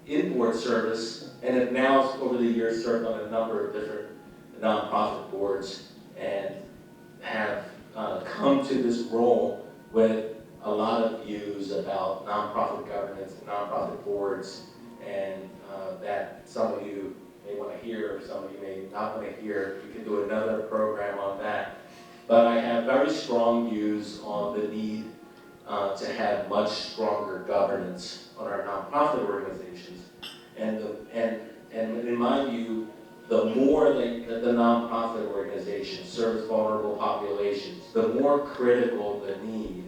in-board service, and have now over the years served on a number of different nonprofit boards, and have come to this role with a lot of views about nonprofit governance and nonprofit boards, and that some of you may want to hear, some of you may not want to hear. We could do another program on that. But I have very strong views on the need to have much stronger governance on our nonprofit organizations. And in my view, the more the nonprofit organization serves vulnerable populations, the more critical the need,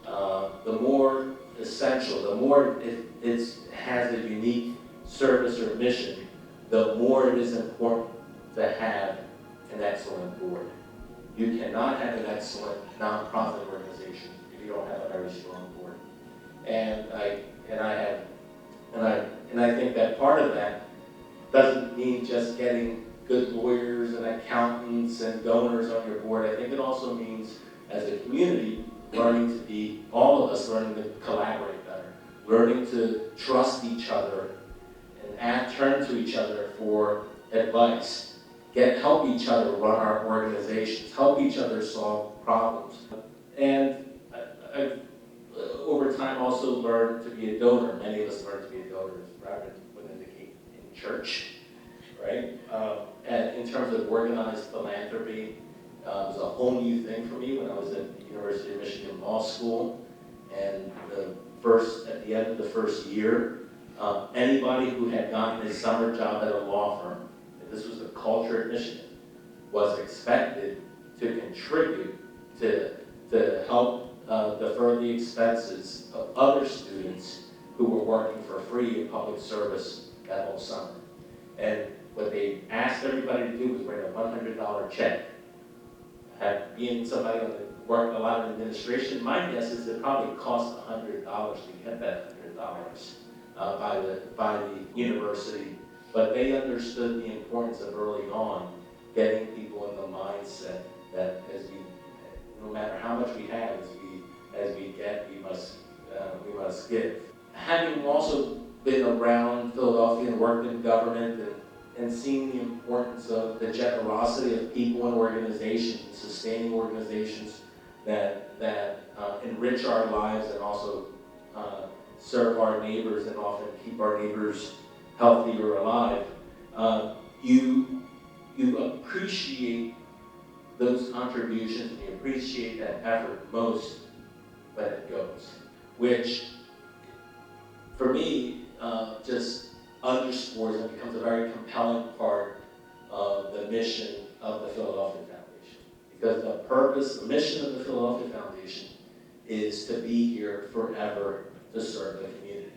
the more essential, the more it has a unique service or mission, the more it is important to have an excellent board. You cannot have an excellent nonprofit organization if you don't have a very strong board. And I think that part of that doesn't mean just getting good lawyers and accountants and donors on your board. I think it also means, as a community, learning to be, all of us learning to collaborate better, learning to trust each other and turn to each other for advice, help each other run our organizations, help each other solve problems. And I've over time also learned to be a donor. Many of us learn to be a donor rather than in church, right? And in terms of organized philanthropy, it was a whole new thing for me when I was at the University of Michigan Law School. And at the end of the first year, anybody who had gotten a summer job at a law firm, and this was the culture at Michigan, was expected to contribute to help defer the expenses of other students who were working for free in public service that whole summer. And what they asked everybody to do was write a $100 check. Being somebody who worked a lot of administration, my guess is it probably cost $100 to get that $100 by the university. But they understood the importance of early on getting people in the mindset that no matter how much we have, as we get, we must give. Having also been around Philadelphia and worked in government and seen the importance of the generosity of people and organizations, sustaining organizations that enrich our lives and also serve our neighbors and often keep our neighbors healthy or alive, you appreciate those contributions and you appreciate that effort most when it goes, which for me just underscores and becomes a very compelling part of the mission of the Philadelphia Foundation. Because the mission of the Philadelphia Foundation is to be here forever to serve the community.